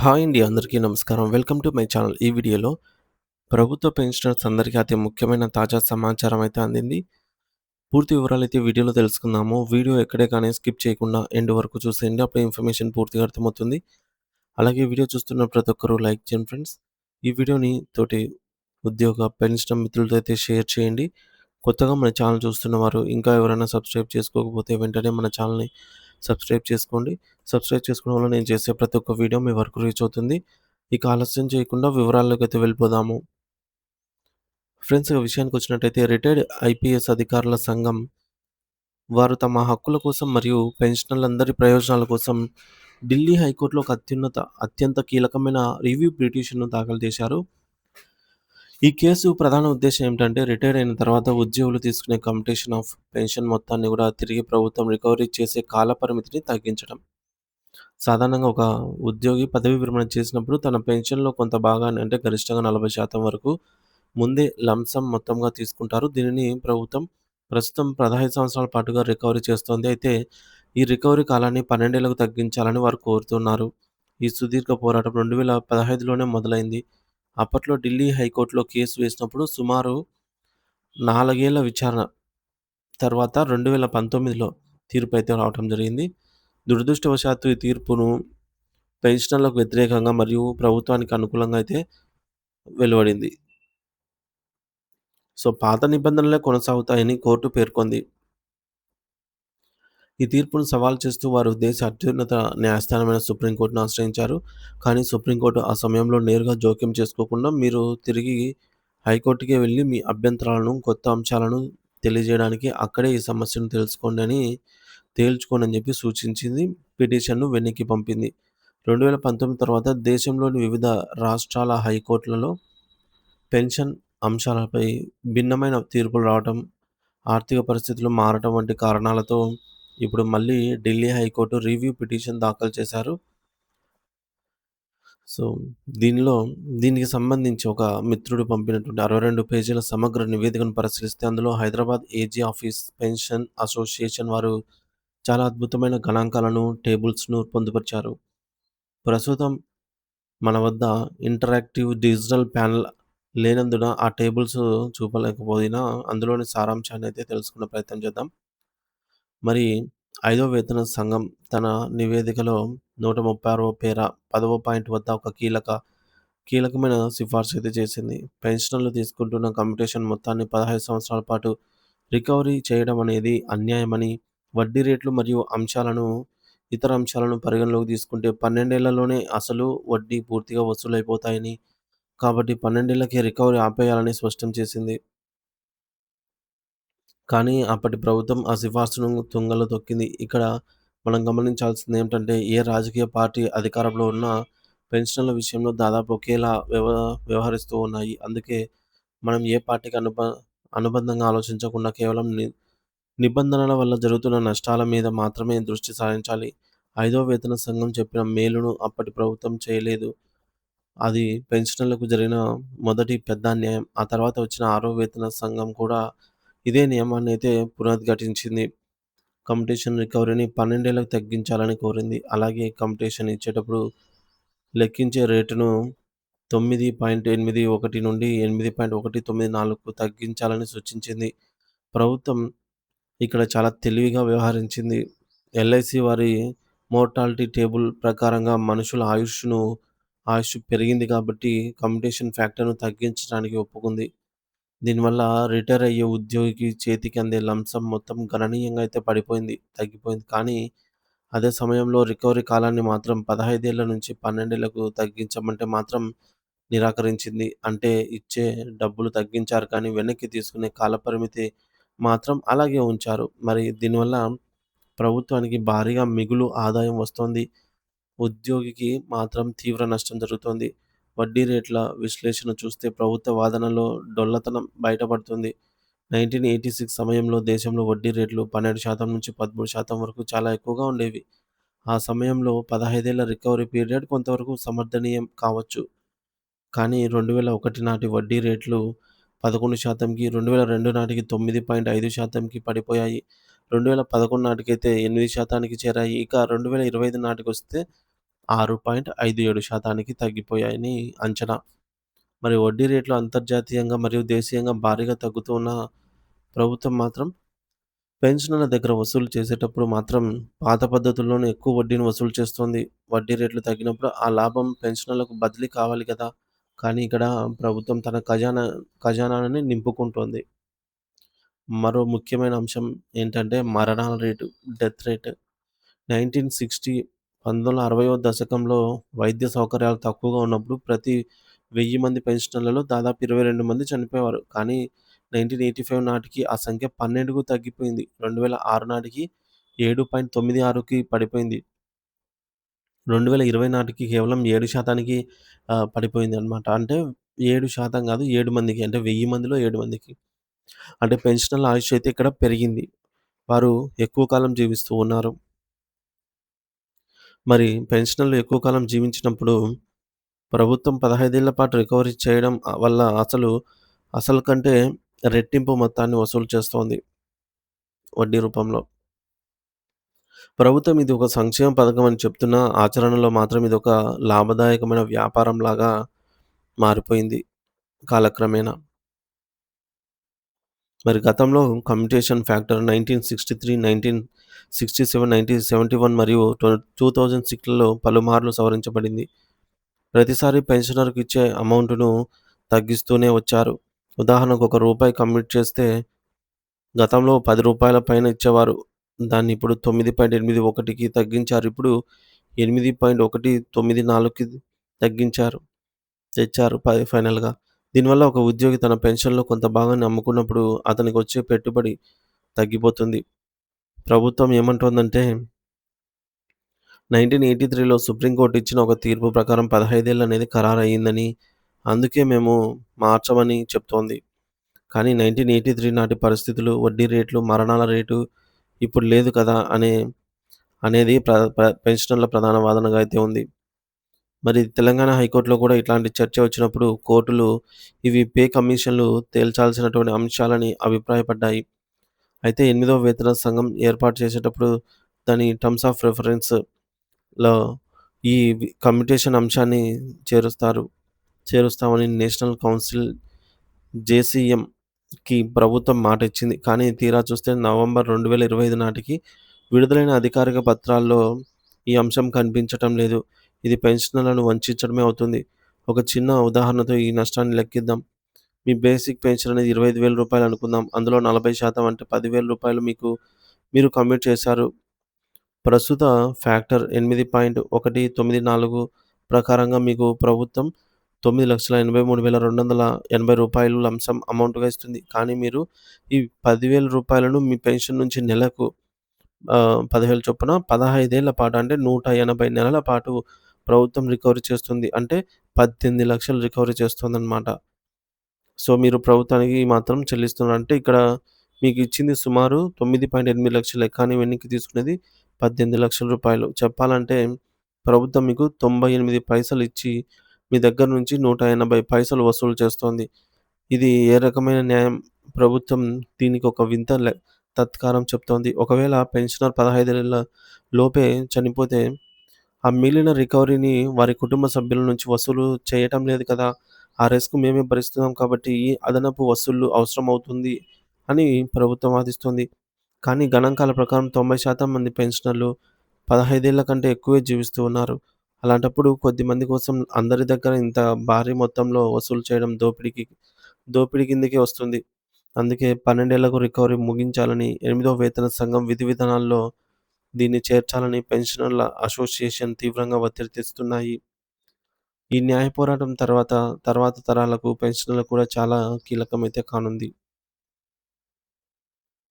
Hi అండి. అందరికీ నమస్కారం. Welcome to my channel. ఈ వీడియోలో ప్రభుత్వ పెన్షనర్స్ అందరికీ అతి ముఖ్యమైన తాజా సమాచారం అయితే అందింది. పూర్తి వివరాలైతే వీడియోలో తెలుసుకుందాము. వీడియో ఎక్కడే కానీ స్కిప్ చేయకుండా ఎండ్ వరకు చూసేయండి. అప్పుడే ఇన్ఫర్మేషన్ పూర్తిగా అర్థమవుతుంది. అలాగే వీడియో చూస్తున్న ప్రతి ఒక్కరూ లైక్ చేయండి ఫ్రెండ్స్. ఈ వీడియోని తోటి ఉద్యోగ, పెన్షనర్ మిత్రులతో అయితే షేర్ చేయండి. కొత్తగా మన ఛానల్ చూస్తున్న వారు ఇంకా ఎవరైనా సబ్స్క్రైబ్ చేసుకోకపోతే వెంటనే మన ఛానల్‌ని సబ్స్క్రైబ్ చేసుకోండి. సబ్స్క్రైబ్ చేసుకోవడం వల్ల నేను చేసే ప్రతి ఒక్క వీడియో మీ వరకు రీచ్ అవుతుంది. ఇక ఆలస్యం చేయకుండా వివరాల్లోకైతే వెళ్ళిపోదాము. ఫ్రెండ్స్ ఇక విషయానికొచ్చినట్టయితే రిటైర్డ్ ఐపీఎస్ అధికారుల సంఘం వారు తమ హక్కుల కోసం మరియు పెన్షనర్లందరి ప్రయోజనాల కోసం ఢిల్లీ హైకోర్టులో ఒక అత్యంత కీలకమైన రివ్యూ పిటిషన్‌ను దాఖలు చేశారు. ఈ కేసు ప్రధాన ఉద్దేశ్యం ఏమిటంటే రిటైర్ అయిన తర్వాత ఉద్యోగులు తీసుకునే కంప్యూటేషన్ ఆఫ్ పెన్షన్ మొత్తాన్ని కూడా తిరిగి ప్రభుత్వం రికవరీ చేసే కాల పరిమితిని తగ్గించడం. సాధారణంగా ఒక ఉద్యోగి పదవీ విరమణ చేసినప్పుడు తన పెన్షన్‌లో కొంత భాగాన్ని అంటే గరిష్టంగా 40% వరకు ముందే లంప్ సమ్ మొత్తంగా తీసుకుంటారు. దీనిని ప్రభుత్వం ప్రస్తుతం 15 సంవత్సరాల పాటుగా రికవరీ చేస్తోంది. అయితే ఈ రికవరీ కాలాన్ని 12 ఏళ్లకు తగ్గించాలని వారు కోరుతున్నారు. ఈ సుదీర్ఘ పోరాటం 2015లోనే మొదలైంది. అప్పట్లో ఢిల్లీ హైకోర్టులో కేసు వేసినప్పుడు సుమారు 4 ఏళ్ల విచారణ తర్వాత 2019లో తీర్పయితే రావటం జరిగింది. దురదృష్టవశాత్తు ఈ తీర్పును పెన్షనర్లకు వ్యతిరేకంగా మరియు ప్రభుత్వానికి అనుకూలంగా అయితే వెలువడింది. పాత నిబంధనలే కొనసాగుతాయని కోర్టు పేర్కొంది. ఈ తీర్పును సవాల్ చేస్తూ వారు దేశ అత్యున్నత న్యాయస్థానమైన సుప్రీంకోర్టును ఆశ్రయించారు. కానీ సుప్రీంకోర్టు ఆ సమయంలో నేరుగా జోక్యం చేసుకోకుండా మీరు తిరిగి హైకోర్టుకే వెళ్లి మీ అభ్యంతరాలను, కొత్త అంశాలను తెలియజేయడానికి అక్కడే ఈ సమస్యను తేల్చుకోండి అని చెప్పి సూచించింది. పిటిషన్‌ను వెనక్కి పంపింది. 2019 తర్వాత దేశంలోని వివిధ రాష్ట్రాల హైకోర్టులలో పెన్షన్ అంశాలపై భిన్నమైన తీర్పులు రావటం, ఆర్థిక పరిస్థితులు మారటం వంటి కారణాలతో ఇప్పుడు మళ్ళీ ఢిల్లీ హైకోర్టు రివ్యూ పిటిషన్ దాఖలు చేశారు. సో, దీనిలో దీనికి సంబంధించి ఒక మిత్రుడు పంపినటువంటి 62 పేజీల సమగ్ర నివేదికను పరిశీలిస్తే అందులో Hyderabad AG office pension association వారు చాలా అద్భుతమైన గణాంకాలను, టేబుల్స్‌ను పొందుపరిచారు. ప్రస్తుతం మన వద్ద ఇంటరాక్టివ్ డిజిటల్ ప్యానెల్ లేనందున ఆ టేబుల్స్ చూపలేకపోయినా అందులోని సారాంశాన్నయితే తెలుసుకునే ప్రయత్నం చేద్దాం. మరి ఐదో వేతన సంఘం తన నివేదికలో 136వ పేర 10వ పాయింట్ వద్ద ఒక కీలకమైన సిఫార్సు అయితే చేసింది. పెన్షనర్లు తీసుకుంటున్న కంప్యూటేషన్ మొత్తాన్ని 15 సంవత్సరాల పాటు రికవరీ చేయడం అనేది అన్యాయమని, వడ్డీ రేట్లు మరియు ఇతర అంశాలను పరిగణలోకి తీసుకుంటే 12 ఏళ్లలోనే అసలు, వడ్డీ పూర్తిగా వసూలైపోతాయని, కాబట్టి 12 ఏళ్లకే రికవరీ ఆపేయాలని స్పష్టం చేసింది. కానీ అప్పటి ప్రభుత్వం ఆ సిఫార్సును తుంగలో తొక్కింది. ఇక్కడ మనం గమనించాల్సింది ఏమిటంటే, ఏ రాజకీయ పార్టీ అధికారంలో ఉన్నా పెన్షన్ల విషయంలో దాదాపు ఒకేలా వ్యవహరిస్తూ ఉన్నాయి. అందుకే మనం ఏ పార్టీకి అనుబంధంగా ఆలోచించకుండా కేవలం నిబంధనల వల్ల జరుగుతున్న నష్టాల మీద మాత్రమే దృష్టి సారించాలి. ఐదో వేతన సంఘం చెప్పిన మేలును అప్పటి ప్రభుత్వం చేయలేదు. అది పెన్షనర్లకు జరిగిన మొదటి పెద్ద అన్యాయం. ఆ తర్వాత వచ్చిన ఆరో వేతన సంఘం కూడా ఇదే నియమాన్నయితే పునరుద్ఘాటించింది. కంప్యూటేషన్ రికవరీని 12 ఏళ్లకు తగ్గించాలని కోరింది. అలాగే కంప్యూటేషన్ ఇచ్చేటప్పుడు లెక్కించే రేటును 9.81 నుండి 8.194కు తగ్గించాలని సూచించింది. ప్రభుత్వం ఇక్కడ చాలా తెలివిగా వ్యవహరించింది. ఎల్ఐసి వారి మోర్టాలిటీ టేబుల్ ప్రకారంగా మనుషుల ఆయుష్ పెరిగింది కాబట్టి కంప్యూటేషన్ ఫ్యాక్టర్‌ను తగ్గించడానికి ఒప్పుకుంది. దీనివల్ల రిటైర్ అయ్యే ఉద్యోగికి చేతికి అందే లంప్ సమ్ మొత్తం గణనీయంగా అయితే తగ్గిపోయింది. కానీ అదే సమయంలో రికవరీ కాలాన్ని మాత్రం 15 ఏళ్ల నుంచి 12 ఏళ్లకు తగ్గించమంటే మాత్రం నిరాకరించింది. అంటే ఇచ్చే డబ్బులు తగ్గించారు కానీ వెనక్కి తీసుకునే కాలపరిమితి మాత్రం అలాగే ఉంచారు. మరి దీనివల్ల ప్రభుత్వానికి భారీగా మిగులు ఆదాయం వస్తోంది. ఉద్యోగికి మాత్రం తీవ్ర నష్టం జరుగుతోంది. వడ్డీ రేట్ల విశ్లేషణ చూస్తే ప్రభుత్వ వాదనలో డొల్లతనం బయటపడుతుంది. 1986 సమయంలో దేశంలో వడ్డీ రేట్లు 12% నుంచి 13% వరకు చాలా ఎక్కువగా ఉండేవి. ఆ సమయంలో 15 ఏళ్ల రికవరీ పీరియడ్ కొంతవరకు సమర్థనీయం కావచ్చు. కానీ 2001 నాటి వడ్డీ రేట్లు 11%కి, 2002 నాటికి 9.5%కి పడిపోయాయి. 2011 నాటికైతే 8%కి చేరాయి. ఇక 2025 నాటికొస్తే 6.57% తగ్గిపోయాయని అంచనా. మరి వడ్డీ రేట్లు అంతర్జాతీయంగా మరియు దేశీయంగా భారీగా తగ్గుతూ ఉన్న ప్రభుత్వం మాత్రం పెన్షనర్ల దగ్గర వసూలు చేసేటప్పుడు మాత్రం పాత పద్ధతుల్లోనే ఎక్కువ వడ్డీని వసూలు చేస్తోంది. వడ్డీ రేట్లు తగ్గినప్పుడు ఆ లాభం పెన్షనర్లకు బదిలీ కావాలి కదా! కానీ ఇక్కడ ప్రభుత్వం తన ఖజానాని నింపుకుంటోంది. మరో ముఖ్యమైన అంశం ఏంటంటే మరణాల రేటు, డెత్ రేట్. 1960వ దశకంలో వైద్య సౌకర్యాలు తక్కువగా ఉన్నప్పుడు ప్రతి 1000 మంది పెన్షనర్లలో దాదాపు 22 మంది చనిపోయేవారు. కానీ 1985 నాటికి ఆ సంఖ్య 12కు తగ్గిపోయింది. 2006 నాటికి 7.96కి పడిపోయింది. 2020 నాటికి కేవలం 7% పడిపోయిందనమాట. అంటే 7% కాదు 7 మందికి అంటే 1000 మందిలో 7 మందికి. అంటే పెన్షనర్ల ఆయుష్ అయితే ఇక్కడ పెరిగింది. వారు ఎక్కువ కాలం జీవిస్తూ ఉన్నారు. మరి పెన్షనర్లు ఎక్కువ కాలం జీవించినప్పుడు ప్రభుత్వం 15 ఏళ్ల పాటు రికవరీ చేయడం వల్ల అసలు కంటే రెట్టింపు మొత్తాన్ని వసూలు చేస్తోంది వడ్డీ రూపంలో. ప్రభుత్వం ఇది ఒక సంక్షేమ పథకం అని చెప్తున్నా ఆచరణలో మాత్రం ఇదొక లాభదాయకమైన వ్యాపారంలాగా మారిపోయింది కాలక్రమేణా. మరి గతంలో కమ్యుటేషన్ ఫ్యాక్టర్ 1963, 1967, 1971 మరియు 2006లలో పలుమార్లు సవరించబడింది. ప్రతిసారి పెన్షనర్‌కి ఇచ్చే అమౌంట్‌ను తగ్గిస్తూనే వచ్చారు. ఉదాహరణకు రూ. 1 కమ్యూట్ చేస్తే గతంలో రూ. 10 పైన ఇచ్చేవారు. దాన్ని ఇప్పుడు 9.81కి తగ్గించారు. ఇప్పుడు 8.194కి తగ్గించారు. తెచ్చారు ఫైనల్‌గా. దీనివల్ల ఒక ఉద్యోగి తన పెన్షన్‌లో కొంత భాగాన్ని అమ్ముకున్నప్పుడు అతనికొచ్చే పెట్టుబడి తగ్గిపోతుంది. ప్రభుత్వం ఏమంటోందంటే 1983లో సుప్రీంకోర్టు ఇచ్చిన ఒక తీర్పు ప్రకారం 15 ఏళ్లు అనేది ఖరారయ్యిందని, అందుకే మేము మార్చమని చెప్తోంది. కానీ 1983 నాటి పరిస్థితులు, వడ్డీ రేట్లు, మరణాల రేటు ఇప్పుడు లేదు కదా! అనేది ప్ర ప్ర పెన్షనర్ల ప్రధాన వాదనగా అయితే ఉంది. మరి తెలంగాణ హైకోర్టులో కూడా ఇట్లాంటి చర్చ వచ్చినప్పుడు కోర్టులు ఇవి పే కమిషన్‌లు తేల్చాల్సినటువంటి అంశాలని అభిప్రాయపడ్డాయి. అయితే 8వ వేతన సంఘం ఏర్పాటు చేసేటప్పుడు దాని టర్మ్స్ ఆఫ్ రెఫరెన్స్‌లో ఈ కమ్యుటేషన్ అంశాన్ని చేరుస్తారు. చేరుస్తామని నేషనల్ కౌన్సిల్ జేసీఎంకి ప్రభుత్వం మాట ఇచ్చింది. కానీ తీరా చూస్తే నవంబర్ 2025 నాటికి విడుదలైన అధికారిక పత్రాల్లో ఈ అంశం కనిపించటం లేదు. ఇది పెన్షనర్లను వంచించడమే అవుతుంది. ఒక చిన్న ఉదాహరణతో ఈ నష్టాన్ని లెక్కిద్దాం. మీ బేసిక్ పెన్షన్ అనేది రూ. 25,000 అనుకుందాం. అందులో 40% అంటే రూ. 10,000 మీరు కమ్యూట్ చేశారు. ప్రస్తుత ఫ్యాక్టర్ 8.194 ప్రకారంగా మీకు ప్రభుత్వం రూ. 9,83,280 లంసమ్ అమౌంట్‌గా ఇస్తుంది. కానీ మీరు ఈ రూ. 10,000 మీ పెన్షన్ నుంచి నెలకు 10,000 చొప్పున 15 ఏళ్ల పాటు అంటే 180 నెలల పాటు ప్రభుత్వం రికవరీ చేస్తుంది. అంటే 18,00,000 రికవరీ చేస్తుందన్నమాట. సో, మీరు ప్రభుత్వానికి మాత్రం చెల్లిస్తున్నారు. అంటే ఇక్కడ మీకిచ్చింది సుమారు 9.8 లక్షలే. కానీ వెనక్కి తీసుకునేది రూ. 18,00,000. చెప్పాలంటే ప్రభుత్వం మీకు 98 పైసలు ఇచ్చి మీ దగ్గర నుంచి 180 పైసలు వసూలు చేస్తోంది. ఇది ఏ రకమైన న్యాయం? ప్రభుత్వం దీనికి ఒక వింత తత్కారం చెప్తోంది. ఒకవేళ పెన్షనర్ 15 ఏళ్ల లోపే చనిపోతే ఆ మిగిలిన రికవరీని వారి కుటుంబ సభ్యుల నుంచి వసూలు చేయటం లేదు కదా! ఆ రిస్క్ మేమే భరిస్తున్నాం కాబట్టి ఈ అదనపు వసూళ్లు అవసరమవుతుంది అని ప్రభుత్వం వాదిస్తోంది. కానీ గణాంకాల ప్రకారం 90% మంది పెన్షనర్లు 15 ఏళ్ల కంటే ఎక్కువే జీవిస్తూ ఉన్నారు. అలాంటప్పుడు కొద్దిమంది కోసం అందరి దగ్గర ఇంత భారీ మొత్తంలో వసూలు చేయడం దోపిడీ కిందకే వస్తుంది. అందుకే 12 ఏళ్లకు రికవరీ ముగించాలని 8వ వేతన సంఘం విధి విధానాల్లో దీన్ని చేర్చాలని పెన్షనర్ల అసోసియేషన్ తీవ్రంగా ఒత్తిడి తెస్తున్నాయి. ఈ న్యాయ పోరాటం తర్వాత తరాలకు పెన్షనర్లకు కూడా చాలా కీలకమైతే కానుంది.